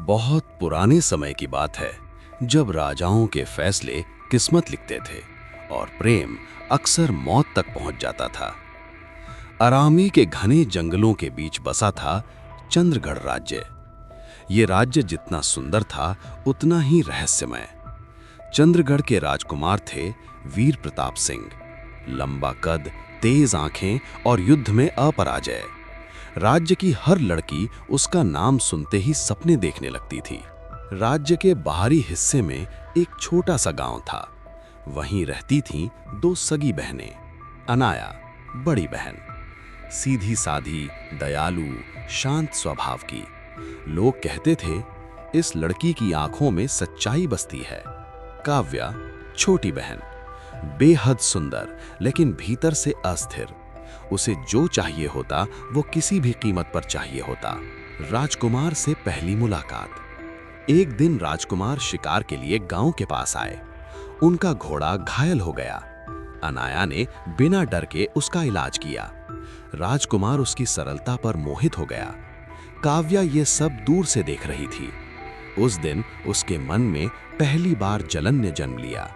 बहुत पुराने समय की बात है जब राजाओं के फैसले किस्मत लिखते थे और प्रेम अक्सर मौत तक पहुंच जाता था। अरामी के घने जंगलों के बीच बसा था चंद्रगढ़ राज्य। ये राज्य जितना सुंदर था उतना ही रहस्यमय। चंद्रगढ़ के राजकुमार थे वीर प्रताप सिंह। लंबा कद, तेज आंखें और युद्ध में अपराजय। राज्य की हर लड़की उसका नाम सुनते ही सपने देखने लगती थी। राज्य के बाहरी हिस्से में एक छोटा सा गांव था। वहीं रहती थीं दो सगी बहनें। अनाया, बड़ी बहन, सीधी साधी, दयालु, शांत स्वभाव की। लोग कहते थे इस लड़की की आंखों में सच्चाई बसती है। काव्या, छोटी बहन, बेहद सुंदर लेकिन भीतर से अस्थिर। उसे जो चाहिए होता वो किसी भी कीमत पर चाहिए होता। राजकुमार से पहली मुलाकात। एक दिन राजकुमार शिकार के लिए गांव के पास आए। उनका घोड़ा घायल हो गया। अनाया ने बिना डर के उसका इलाज किया। राजकुमार उसकी सरलता पर मोहित हो गया। काव्या ये सब दूर से देख रही थी। उस दिन उसके मन में पहली बार जलन ने जन्म लिया।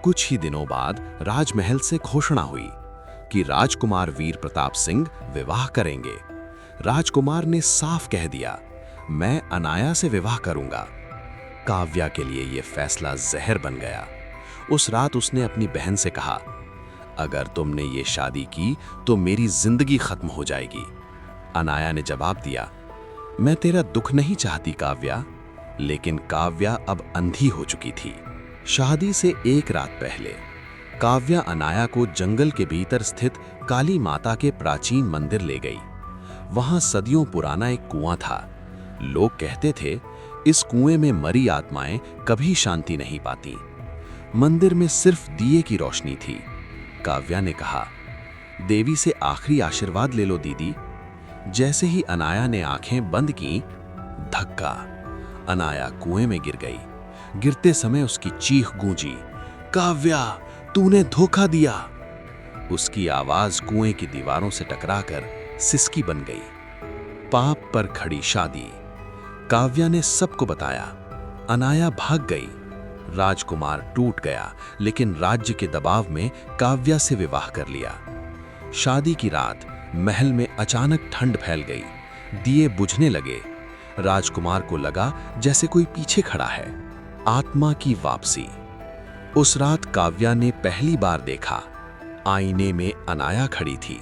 कुछ ही दिनों बाद राजमहल से घोषणा हुई कि राजकुमार वीर प्रताप सिंह विवाह करेंगे। राजकुमार ने साफ कह दिया, मैं अनाया से विवाह करूंगा। काव्या के लिए यह फैसला जहर बन गया। उस रात उसने अपनी बहन से कहा, अगर तुमने ये शादी की तो मेरी जिंदगी खत्म हो जाएगी। अनाया ने जवाब दिया, मैं तेरा दुख नहीं चाहती काव्या। लेकिन काव्या अब अंधी हो चुकी थी। शादी से एक रात पहले काव्या अनाया को जंगल के भीतर स्थित काली माता के प्राचीन मंदिर ले गई। वहां सदियों पुराना एक कुआं था। लोग कहते थे इस कुएं में मरी आत्माएं कभी शांति नहीं पाती। मंदिर में सिर्फ दिए की रोशनी थी। काव्या ने कहा, देवी से आखिरी आशीर्वाद ले लो दीदी। जैसे ही अनाया ने आंखें बंद की, धक्का, अनाया कुएं में गिर गई। गिरते समय उसकी चीख गूंजी, काव्या, तूने धोखा दिया। उसकी आवाज कुएं की दीवारों से टकराकर सिसकी बन गई। पाप पर खड़ी शादी। काव्या ने सबको बताया। अनाया भाग गई। राजकुमार टूट गया, लेकिन राज्य के दबाव में काव्या से विवाह कर लिया। शादी की रात महल में अचानक ठंड फैल गई। दिए बुझने लगे। राजकुमार को लगा जैसे कोई पीछे खड़ा है। आत्मा की वापसी। उस रात काव्या ने पहली बार देखा। आईने में अनाया खड़ी थी।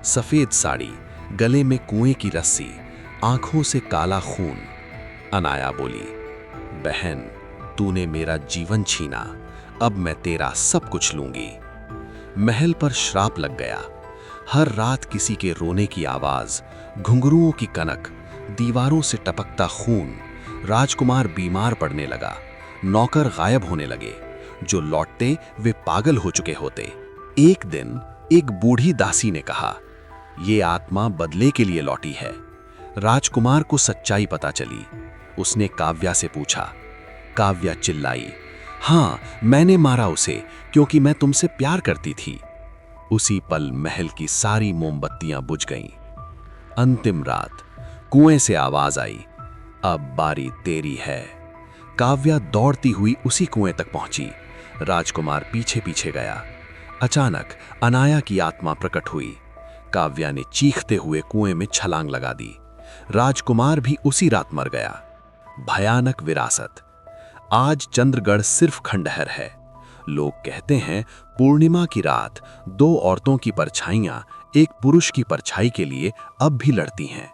सफेद साड़ी, गले में कुएं की रस्सी, आंखों से काला खून। अनाया बोली, बहन, तूने मेरा जीवन छीना, अब मैं तेरा सब कुछ लूंगी। महल पर श्राप लग गया। हर रात किसी के रोने की आवाज, घुंघरुओं की कनक, दीवारों से टपकता खून। राजकुमार बीमार पड़ने लगा। नौकर गायब होने लगे। जो लौटते वे पागल हो चुके होते। एक दिन एक बूढ़ी दासी ने कहा, ये आत्मा बदले के लिए लौटी है। राजकुमार को सच्चाई पता चली। उसने काव्या से पूछा। काव्या चिल्लाई, हाँ, मैंने मारा उसे क्योंकि मैं तुमसे प्यार करती थी। उसी पल महल की सारी मोमबत्तियां बुझ गईं। अंतिम रात कुएं से आवाज आई, अब बारी तेरी है। काव्या दौड़ती हुई उसी कुएं तक पहुंची। राजकुमार पीछे पीछे गया। अचानक अनाया की आत्मा प्रकट हुई। काव्या ने चीखते हुए कुएं में छलांग लगा दी। राजकुमार भी उसी रात मर गया। भयानक विरासत। आज चंद्रगढ़ सिर्फ खंडहर है। लोग कहते हैं पूर्णिमा की रात दो औरतों की परछाइयां एक पुरुष की परछाई के लिए अब भी लड़ती हैं।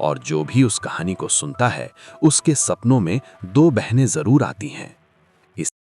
और जो भी उस कहानी को सुनता है उसके सपनों में दो बहनें जरूर आती हैं।